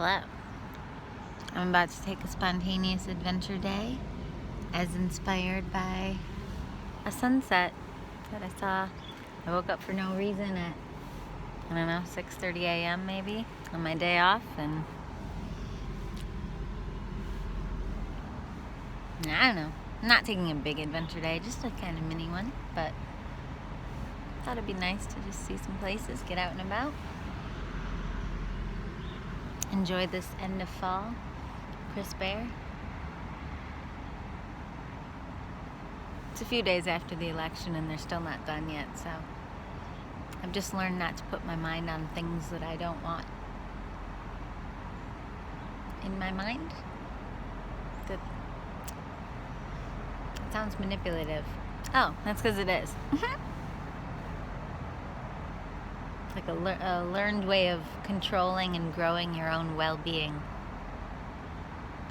Hello. I'm about to take a spontaneous adventure day as inspired by a sunset that I saw. I woke up for no reason at, 6:30 a.m. maybe on my day off, and I don't know. I'm not taking a big adventure day, just a kind of mini one, but I thought it'd be nice to just see some places, get out and about. Enjoy this end of fall, crisp air. It's a few days after the election and they're still not done yet, so I've just learned not to put my mind on things that I don't want in my mind. That it sounds manipulative. Oh, that's because it is. Like a learned way of controlling and growing your own well-being.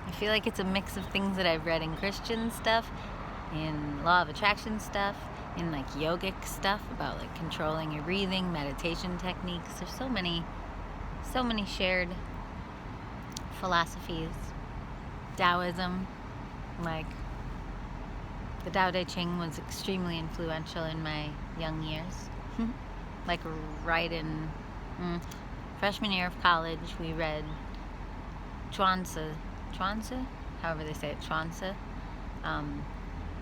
I feel like it's a mix of things that I've read in Christian stuff, in law of attraction stuff, in like yogic stuff about like controlling your breathing, meditation techniques. There's so many shared philosophies. Taoism, like the Tao Te Ching was extremely influential in my young years. Like right in freshman year of college, we read Chuanzi, however they say it, Chuanzi,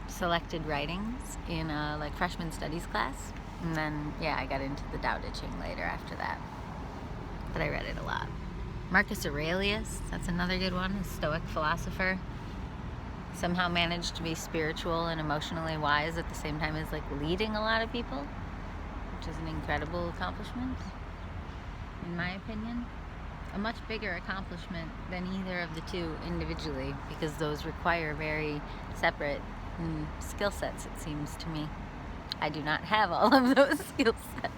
selected writings in a like freshman studies class, and then I got into the Tao Te Ching later after that. But I read it a lot. Marcus Aurelius, that's another good one, a Stoic philosopher. Somehow managed to be spiritual and emotionally wise at the same time as like leading a lot of people, which is an incredible accomplishment, in my opinion. A much bigger accomplishment than either of the two individually, because those require very separate skill sets, it seems to me. I do not have all of those skill sets.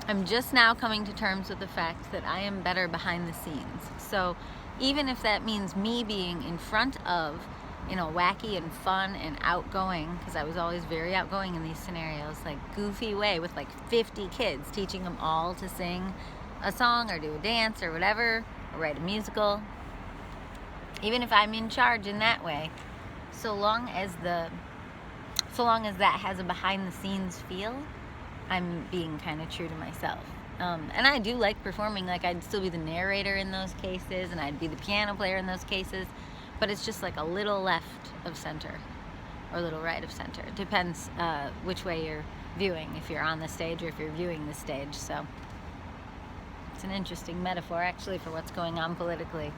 I'm just now coming to terms with the fact that I am better behind the scenes. So even if that means me being in front of, in a wacky and fun and outgoing, because I was always very outgoing in these scenarios, like goofy way with like 50 kids, teaching them all to sing a song or do a dance or whatever, or write a musical. Even if I'm in charge in that way, so long as that has a behind the scenes feel, I'm being kind of true to myself. And I do like performing. Like I'd still be the narrator in those cases, and I'd be the piano player in those cases. But it's just like a little left of center or a little right of center. It depends which way you're viewing, if you're on the stage or if you're viewing the stage. So it's an interesting metaphor actually for what's going on politically.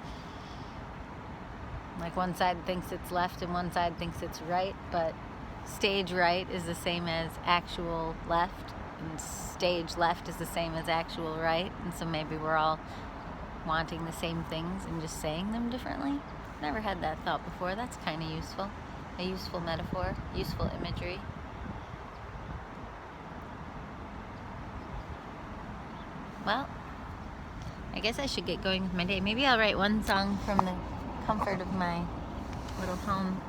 Like one side thinks it's left and one side thinks it's right, but stage right is the same as actual left, and stage left is the same as actual right. And so maybe we're all wanting the same things and just saying them differently. Never had that thought before. That's kind of useful. A useful metaphor, useful imagery. Well, I guess I should get going with my day. Maybe I'll write one song from the comfort of my little home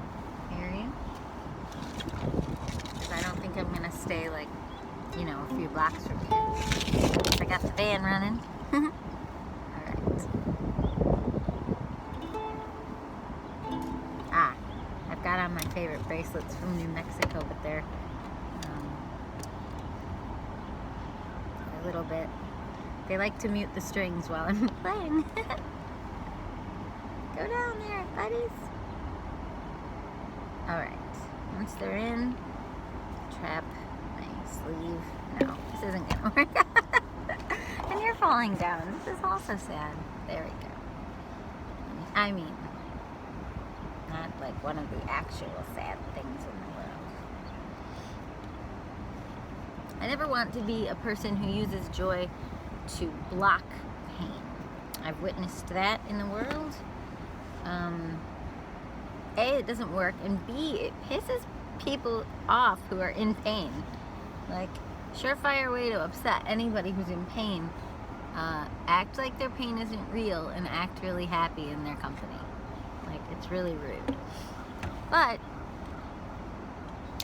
area. Because I don't think I'm going to stay like, a few blocks from here. I got the van running. Alright. I've got on my favorite bracelets from New Mexico, but they're a little bit, they like to mute the strings while I'm playing. Go down there, buddies. Alright, once they're in, trap my sleeve. No, this isn't gonna work. And you're falling down. This is also sad. There we go. I mean, not like one of the actual sad things in the world. I never want to be a person who uses joy to block pain. I've witnessed that in the world. A, it doesn't work, and B, it pisses people off who are in pain. Like, surefire way to upset anybody who's in pain. Act like their pain isn't real and act really happy in their company. Like, it's really rude. But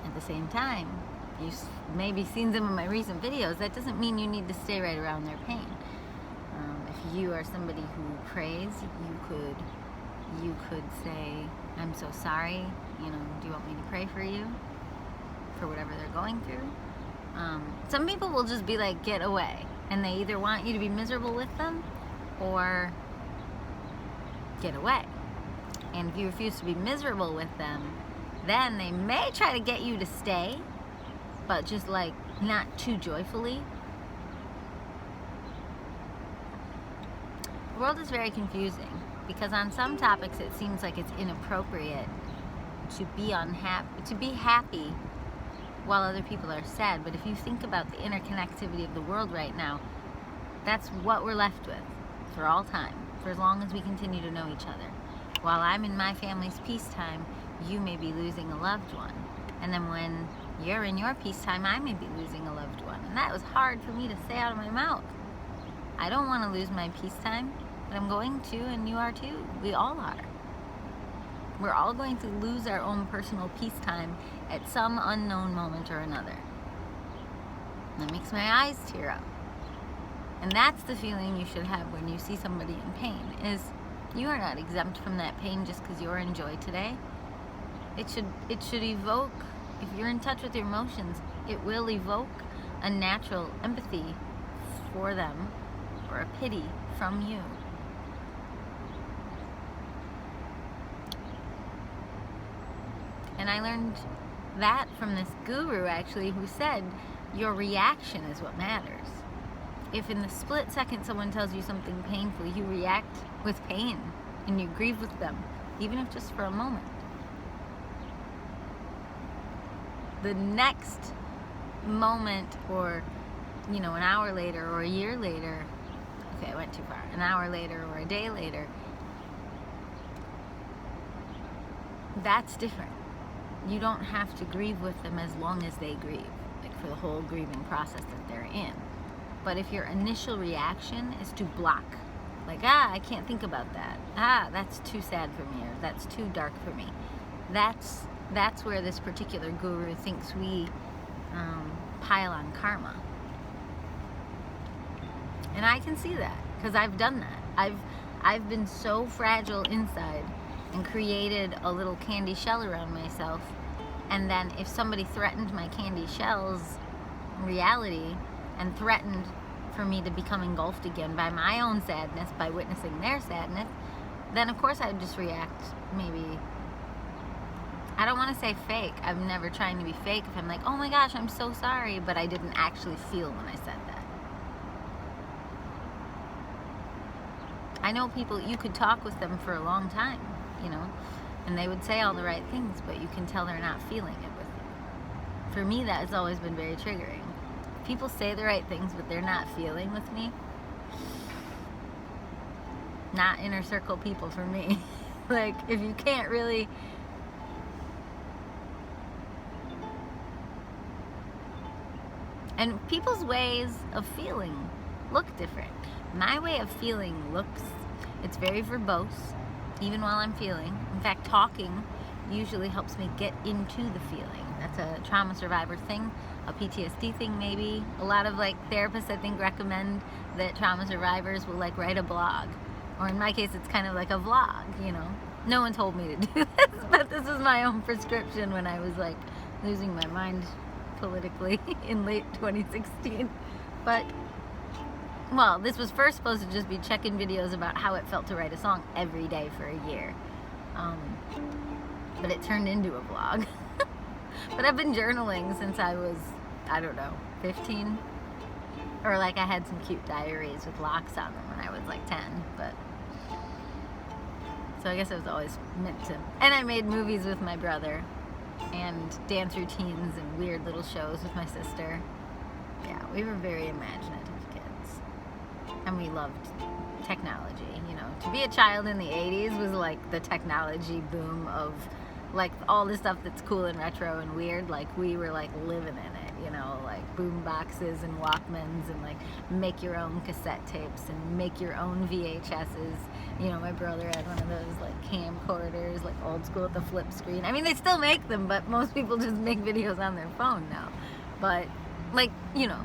at the same time, you've maybe seen some of my recent videos. That doesn't mean you need to stay right around their pain. if you are somebody who prays, you could say, I'm so sorry, you know, do you want me to pray for you? For whatever they're going through. Some people will just be like, get away. And they either want you to be miserable with them or get away. And if you refuse to be miserable with them, then they may try to get you to stay, but just like not too joyfully. The world is very confusing because on some topics it seems like it's inappropriate to be happy while other people are sad. But if you think about the interconnectivity of the world right now, that's what we're left with for all time, for as long as we continue to know each other. While I'm in my family's peacetime, you may be losing a loved one. And then when you're in your peacetime, I may be losing a loved one. And that was hard for me to say out of my mouth. I don't want to lose my peacetime, but I'm going to, and you are too. We all are. We're all going to lose our own personal peacetime at some unknown moment or another. That makes my eyes tear up. And that's the feeling you should have when you see somebody in pain, is you are not exempt from that pain just because you're in joy today. It should evoke, if you're in touch with your emotions, it will evoke a natural empathy for them or a pity from you. And I learned that from this guru, actually, who said your reaction is what matters. If in the split second someone tells you something painful, you react with pain and you grieve with them, even if just for a moment. The next moment, or, you know, an hour later or a year later, okay, I went too far, an hour later or a day later, that's different. You don't have to grieve with them as long as they grieve, like for the whole grieving process that they're in. But if your initial reaction is to block, like, I can't think about that. That's too sad for me, or that's too dark for me. That's where this particular guru thinks we pile on karma. And I can see that, because I've done that. I've been so fragile inside and created a little candy shell around myself, and then if somebody threatened my candy shell's reality and threatened for me to become engulfed again by my own sadness, by witnessing their sadness, then of course I'd just react, maybe, I don't want to say fake. I'm never trying to be fake if I'm like, oh my gosh, I'm so sorry, but I didn't actually feel when I said that. I know people, you could talk with them for a long time, you know, and they would say all the right things, but you can tell they're not feeling it with you. For me, that has always been very triggering. People say the right things, but they're not feeling with me. Not inner circle people for me. Like, if you can't really... And people's ways of feeling look different. My way of feeling it's very verbose, even while I'm feeling. In fact, talking usually helps me get into the feeling. That's a trauma survivor thing, a PTSD thing maybe. A lot of like therapists, I think, recommend that trauma survivors will like write a blog. Or in my case, it's kind of like a vlog, you know. No one told me to do this, but this was my own prescription when I was like losing my mind politically in late 2016. But, well, this was first supposed to just be check-in videos about how it felt to write a song every day for a year. But it turned into a vlog. But I've been journaling since I was, I don't know, 15. Or like I had some cute diaries with locks on them when I was like 10. But so I guess it was always meant to. And I made movies with my brother, and dance routines and weird little shows with my sister. Yeah, we were very imaginative kids. And we loved technology, you know. To be a child in the 80s was like the technology boom of like all the stuff that's cool and retro and weird. Like we were like living in it, you know, like boom boxes and Walkmans and like make your own cassette tapes and make your own VHSs. You know, my brother had one of those like camcorders, like old school with the flip screen. I mean, they still make them, but most people just make videos on their phone now. But like, you know,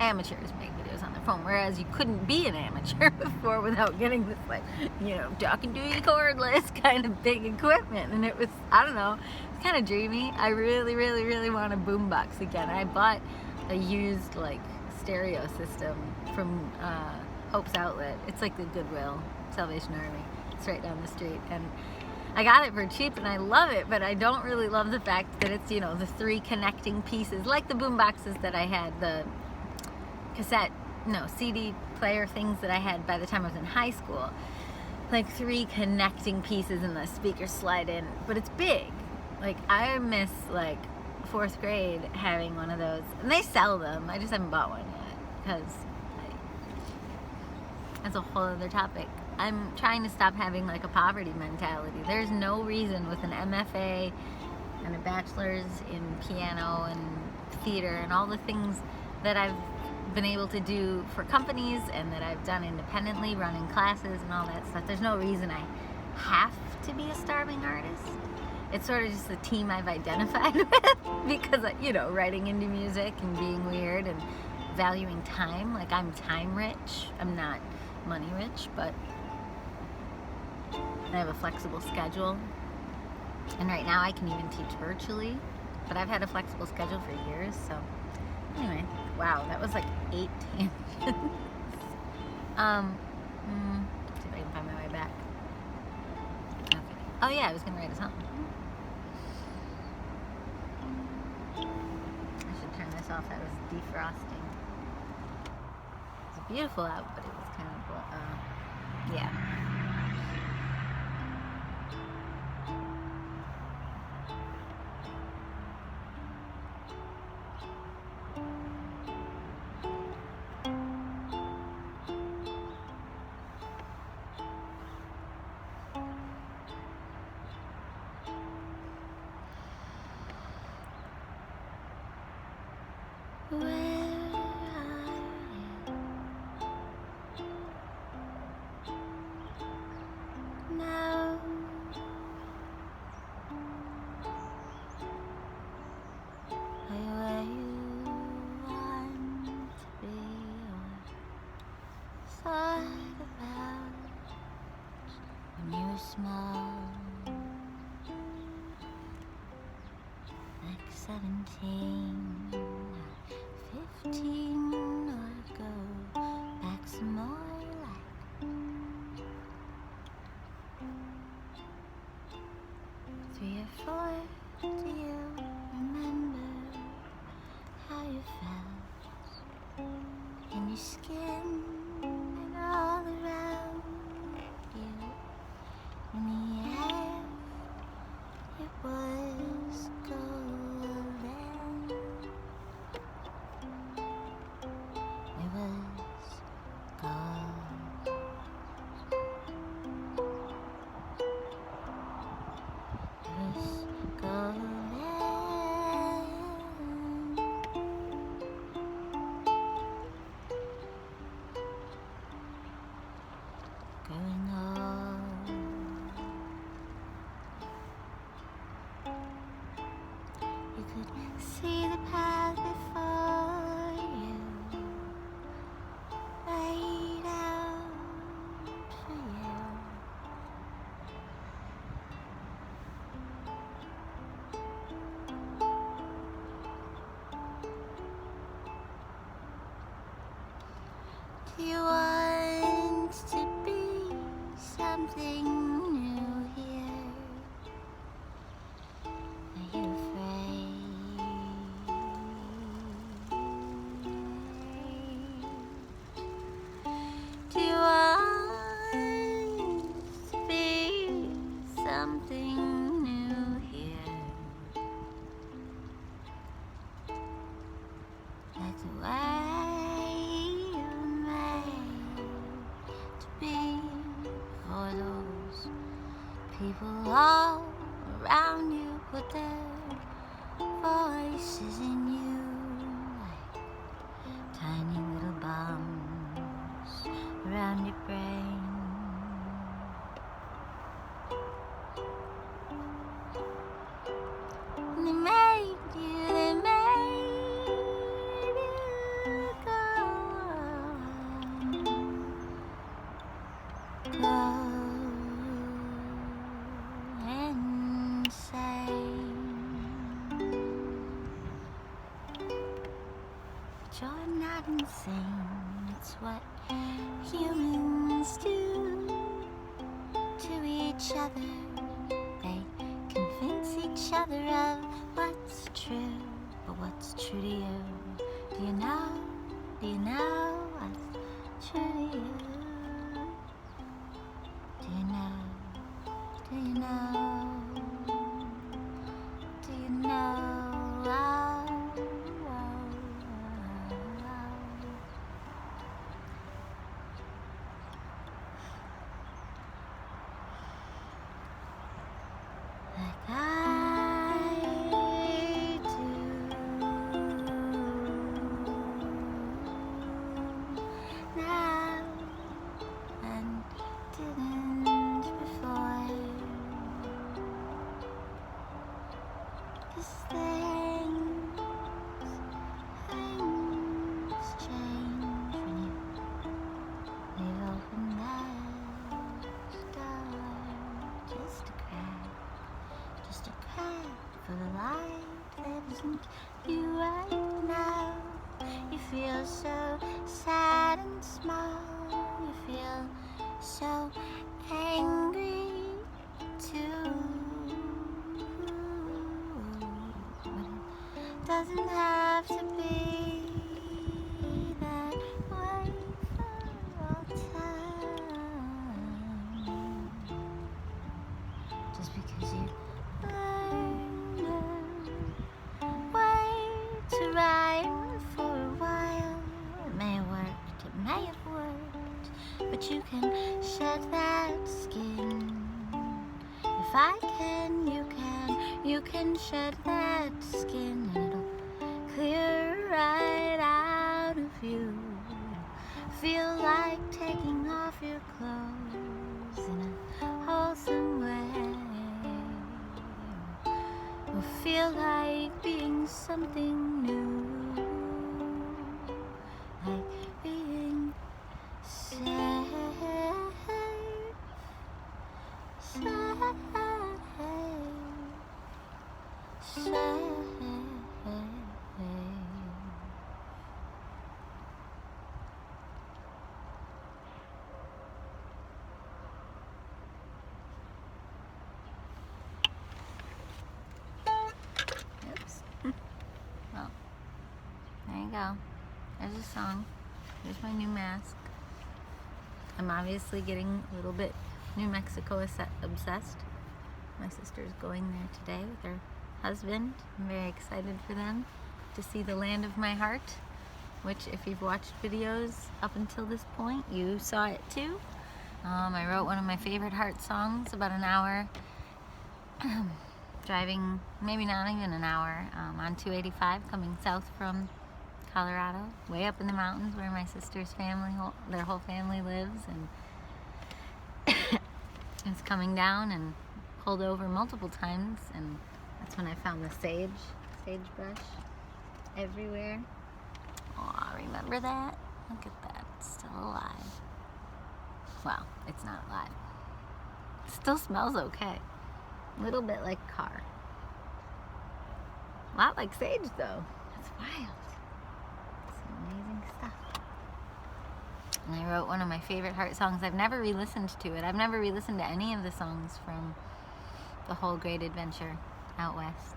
amateurs make videos on their phone, whereas you couldn't be an amateur before without getting this, like, talking to you cordless kind of big equipment. And it was, I don't know, it's kind of dreamy. I really, really, really want a boombox again. I bought a used, like, stereo system from Hope's Outlet. It's like the Goodwill, Salvation Army. It's right down the street. And I got it for cheap and I love it, but I don't really love the fact that it's, the 3 connecting pieces, like the boom boxes that I had, the CD player things that I had by the time I was in high school. Like 3 connecting pieces and the speakers slide in, but it's big. Like, I miss, like, 4th grade having one of those. And they sell them, I just haven't bought one yet, because that's a whole other topic. I'm trying to stop having, like, a poverty mentality. There's no reason with an MFA and a bachelor's in piano and theater and all the things that I've been able to do for companies and that I've done independently, running classes and all that stuff. There's no reason I have to be a starving artist. It's sort of just the team I've identified with because, writing into music and being weird and valuing time. Like, I'm time rich. I'm not money rich, but I have a flexible schedule. And right now I can even teach virtually, but I've had a flexible schedule for years. So anyway, wow, that was like 8 tangents. See if I can find my way back. Okay. Oh yeah, I was gonna write a song. I should turn this off. I was defrosting. It's beautiful out, but it was kind of yeah. Where are you now? Are you where you want to be, or thought about when you were small, like 17? 15 or go back some more, like three or four. Do you remember how you felt in your skin and all around you? In the air, it was golden. It was gold. It was golden. Growing old. You could see the path before you, laid out for you. Do you want to be something new here? Are you afraid? Do you want to be something new here? Like the way you're made to be for those people all around you, put their voices in you like tiny little bombs around your brain. And they made you go. you're not insane. It's what humans do to each other. They convince each other of what's true. But what's true to you? Do you know? Do you know what's true to you? Do you know? Do you know? Do you know? Oh, oh, oh, oh. Like I do now and didn't before. 'Cause things change when you leave open that door. Just a crack for the light that isn't you right now. You feel so sad and small. You feel so angry too. But it doesn't have to be that way for all time. Just because you learn a way to rhyme for a while, it may have worked, it may have worked, but you can shed that skin. If I can, you can shed that skin, and it'll clear right out of you. Feel like taking off your clothes in a wholesome way, or feel like being something new, like being safe, safe, safe. Oops. Well, there you go. There's a song. There's my new mask. I'm obviously getting a little bit New Mexico obsessed. My sister's going there today with her husband. I'm very excited for them to see the land of my heart, which if you've watched videos up until this point, you saw it too. I wrote one of my favorite heart songs about an hour driving, maybe not even an hour, on 285 coming south from Colorado, way up in the mountains where my sister's family, their whole family lives, and it's coming down and pulled over multiple times, and that's when I found the sagebrush everywhere. Oh, remember that? Look at that, it's still alive. Well, it's not alive. It still smells okay. A little bit like a car. A lot like sage though. That's wild. It's amazing stuff. And I wrote one of my favorite heart songs. I've never re-listened to it. I've never re-listened to any of the songs from the whole great adventure out west.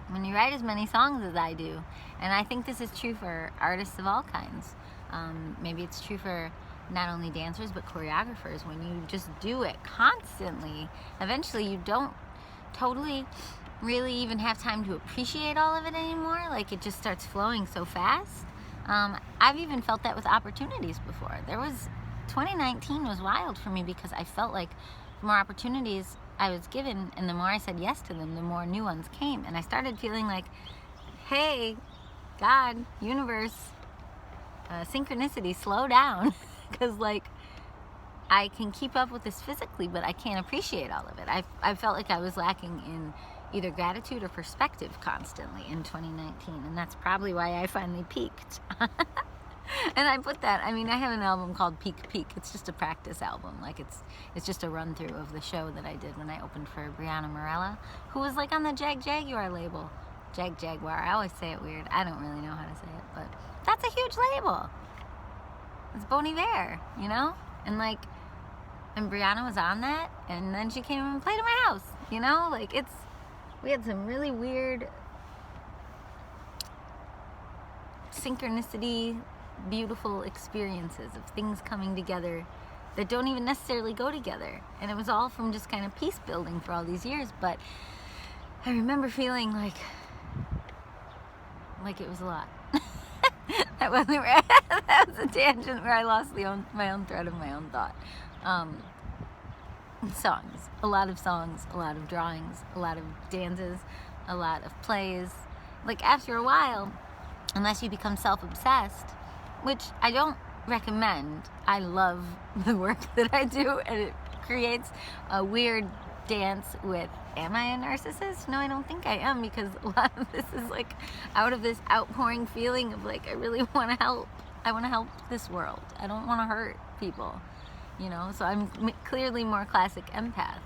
When you write as many songs as I do, and I think this is true for artists of all kinds, maybe it's true for not only dancers but choreographers, when you just do it constantly, eventually you don't totally really even have time to appreciate all of it anymore. Like, it just starts flowing so fast. I've even felt that with opportunities before. 2019 was wild for me because I felt like the more opportunities I was given and the more I said yes to them, the more new ones came. And I started feeling like, hey, God, universe, synchronicity, slow down. Because, like, I can keep up with this physically, but I can't appreciate all of it. I felt like I was lacking in either gratitude or perspective constantly in 2019, and that's probably why I finally peaked. And I put that, I mean, I have an album called Peak. It's just a practice album. Like, it's just a run through of the show that I did when I opened for Brianna Morella, who was like on the Jaguar label jaguar. I always say it weird. I don't really know how to say it, but that's a huge label. It's Bon Iver, you know? And like, and Brianna was on that, and then she came and played at my house, you know? Like, we had some really weird synchronicity, beautiful experiences of things coming together that don't even necessarily go together. And it was all from just kind of peace building for all these years. But I remember feeling like it was a lot. That wasn't right. That was a tangent where I lost my own thread of my own thought. Songs. A lot of songs, a lot of drawings, a lot of dances, a lot of plays. Like, after a while, unless you become self-obsessed, which I don't recommend. I love the work that I do, and it creates a weird dance with, am I a narcissist? No, I don't think I am, because a lot of this is like out of this outpouring feeling of like, I really want to help. I want to help this world. I don't want to hurt people, you know? So I'm clearly more classic empath,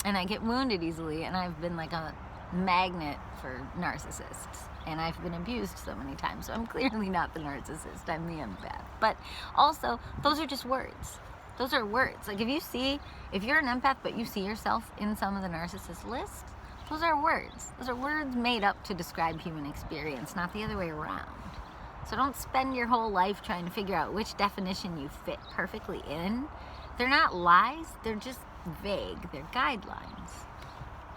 and I get wounded easily, and I've been like a magnet for narcissists, and I've been abused so many times, so I'm clearly not the narcissist, I'm the empath. But also, those are just words. Those are words. Like, if you're an empath but you see yourself in some of the narcissist lists, those are words. Those are words made up to describe human experience, not the other way around. So don't spend your whole life trying to figure out which definition you fit perfectly in. They're not lies, they're just vague, they're guidelines.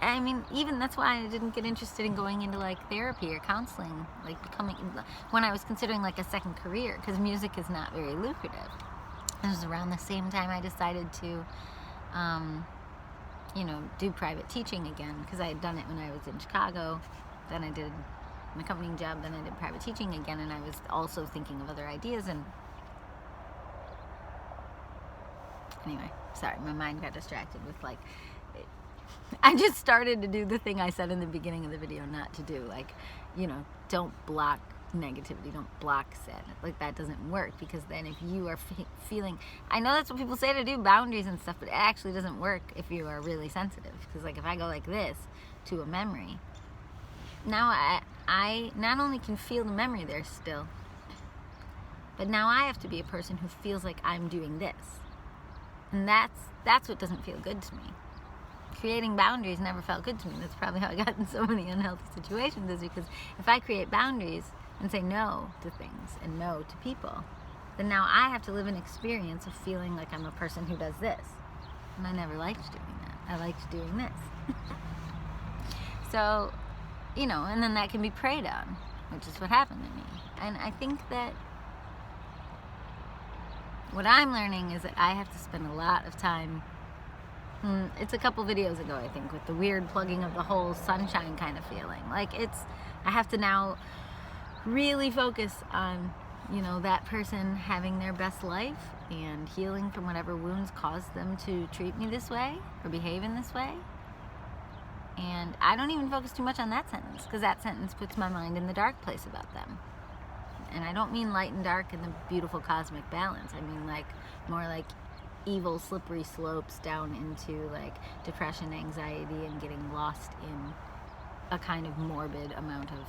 I mean, even that's why I didn't get interested in going into like therapy or counseling, like when I was considering like a second career, because music is not very lucrative. It was around the same time I decided to, do private teaching again, because I had done it when I was in Chicago. Then I did my accompanying job, then I did private teaching again, and I was also thinking of other ideas. And anyway, sorry, my mind got distracted with like, I just started to do the thing I said in the beginning of the video not to do. Like, don't block negativity, don't block sadness. Like, that doesn't work, because then if you are feeling, I know that's what people say to do, boundaries and stuff, but it actually doesn't work if you are really sensitive. Because like, if I go like this to a memory, now I not only can feel the memory there still, but now I have to be a person who feels like I'm doing this. And that's what doesn't feel good to me. Creating boundaries never felt good to me. That's probably how I got in so many unhealthy situations, is because if I create boundaries and say no to things and no to people, then now I have to live an experience of feeling like I'm a person who does this. And I never liked doing that. I liked doing this. So, and then that can be preyed on, which is what happened to me. And I think that what I'm learning is that I have to spend a lot of time, it's a couple videos ago, I think, with the weird plugging of the whole sunshine kind of feeling. Like, I have to now really focus on, that person having their best life and healing from whatever wounds caused them to treat me this way or behave in this way. And I don't even focus too much on that sentence, because that sentence puts my mind in the dark place about them. And I don't mean light and dark in the beautiful cosmic balance. I mean like more like evil slippery slopes down into like depression, anxiety, and getting lost in a kind of morbid amount of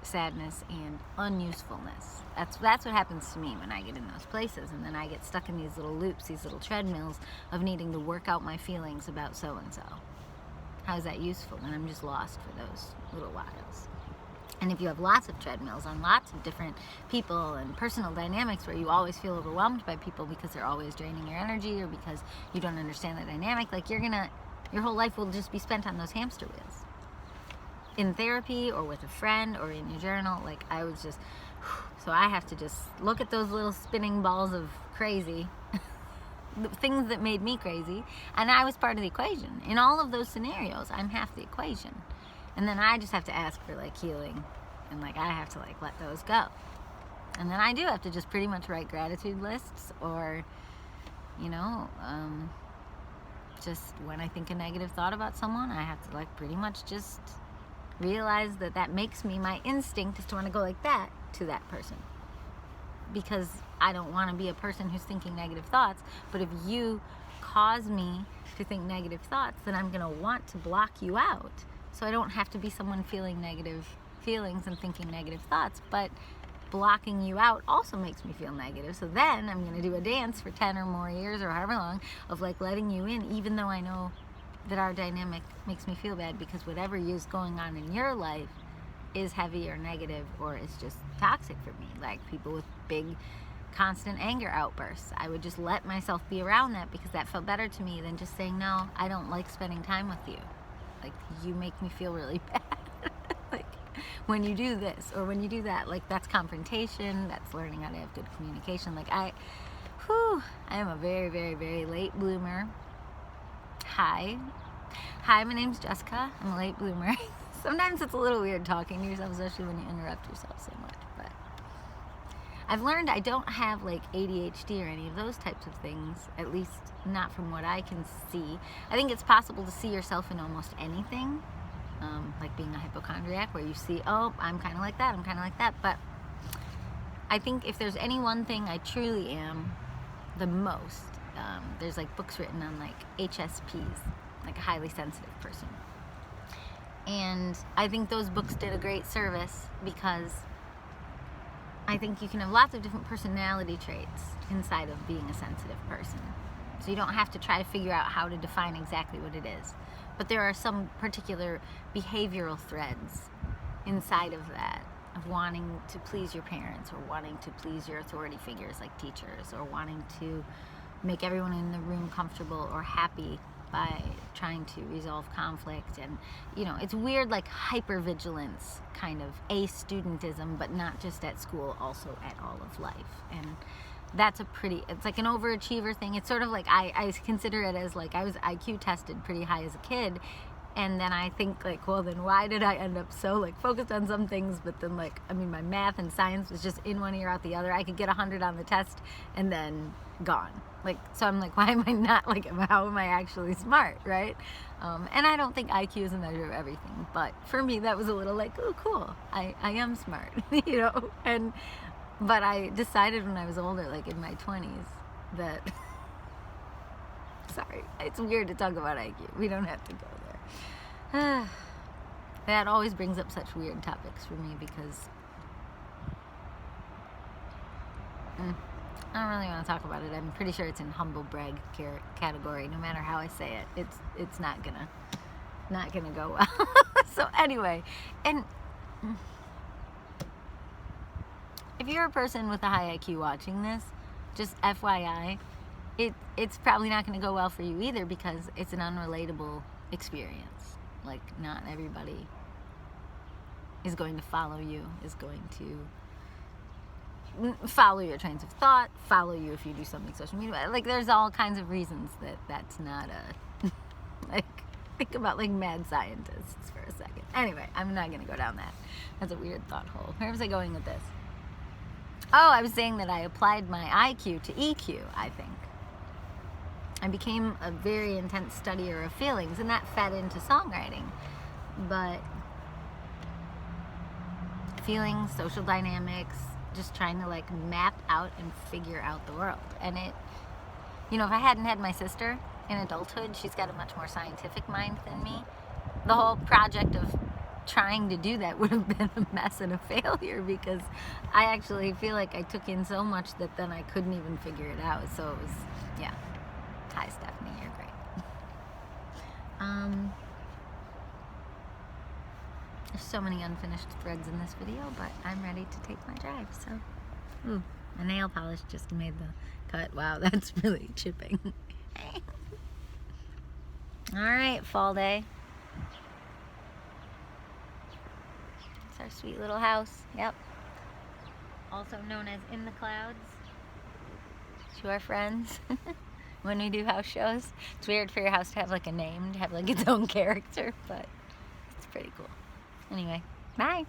sadness and unusefulness. That's what happens to me when I get in those places, and then I get stuck in these little loops, these little treadmills of needing to work out my feelings about so and so. How is that useful when I'm just lost for those little whiles? And if you have lots of treadmills on lots of different people and personal dynamics where you always feel overwhelmed by people because they're always draining your energy, or because you don't understand the dynamic, like your whole life will just be spent on those hamster wheels. In therapy or with a friend or in your journal, like I was just, so I have to just look at those little spinning balls of crazy, the things that made me crazy, and I was part of the equation. In all of those scenarios, I'm half the equation. And then I just have to ask for like healing, and like I have to like let those go. And then I do have to just pretty much write gratitude lists, or just when I think a negative thought about someone, I have to like pretty much just realize that makes me, my instinct is to want to go like that to that person, because I don't want to be a person who's thinking negative thoughts. But if you cause me to think negative thoughts, then I'm going to want to block you out so I don't have to be someone feeling negative feelings and thinking negative thoughts. But blocking you out also makes me feel negative. So then I'm going to do a dance for 10 or more years or however long of like letting you in, even though I know that our dynamic makes me feel bad, because whatever is going on in your life is heavy or negative or is just toxic for me. Like people with big constant anger outbursts, I would just let myself be around that because that felt better to me than just saying, no, I don't like spending time with you. Like, you make me feel really bad. Like, when you do this or when you do that, like, that's confrontation, that's learning how to have good communication. Like, I am a very, very, very late bloomer. Hi, my name's Jessica. I'm a late bloomer. Sometimes it's a little weird talking to yourself, especially when you interrupt yourself so much, but I've learned I don't have like ADHD or any of those types of things, at least not from what I can see. I think it's possible to see yourself in almost anything, like being a hypochondriac, where you see, oh, I'm kind of like that, I'm kind of like that. But I think if there's any one thing I truly am the most, there's like books written on like HSPs, like a highly sensitive person. And I think those books did a great service because I think you can have lots of different personality traits inside of being a sensitive person. So you don't have to try to figure out how to define exactly what it is. But there are some particular behavioral threads inside of that, of wanting to please your parents or wanting to please your authority figures like teachers, or wanting to make everyone in the room comfortable or happy by trying to resolve conflict. And it's weird, like hypervigilance, kind of a-studentism, but not just at school, also at all of life. And that's it's like an overachiever thing. It's sort of like, I consider it as like, I was IQ tested pretty high as a kid, and then I think like, well, then why did I end up so like focused on some things, but then like, I mean, my math and science was just in one ear out the other. I could get 100 on the test and then gone. Like, so I'm like, why am I not, like, how am I actually smart, right? And I don't think IQ is a measure of everything, but for me, that was a little like, oh, cool, I am smart, but I decided when I was older, like in my 20s, that, sorry, it's weird to talk about IQ, we don't have to go there. That always brings up such weird topics for me because, I don't really want to talk about it. I'm pretty sure it's in humble brag category. No matter how I say it, it's not gonna go well. So anyway, and if you're a person with a high IQ watching this, just FYI, it's probably not gonna go well for you either, because it's an unrelatable experience. Like, not everybody is going to follow you, is going to follow your trains of thought, follow you if you do something social media. Like, there's all kinds of reasons that's not a like, think about like mad scientists for a second. Anyway, I'm not gonna go down that. That's a weird thought hole. Where was I going with this? Oh, I was saying that I applied my IQ to EQ, I think. I became a very intense studier of feelings, and that fed into songwriting. But feelings, social dynamics, just trying to like map out and figure out the world. And it, if I hadn't had my sister in adulthood, she's got a much more scientific mind than me. The whole project of trying to do that would have been a mess and a failure, because I actually feel like I took in so much that then I couldn't even figure it out. So it was, yeah. Hi, Stephanie, you're great. There's so many unfinished threads in this video, but I'm ready to take my drive, so. Ooh, my nail polish just made the cut. Wow, that's really chipping. Alright, fall day. It's our sweet little house, yep. Also known as In the Clouds to our friends. When we do house shows. It's weird for your house to have like a name, to have like its own character, but it's pretty cool. Anyway, bye.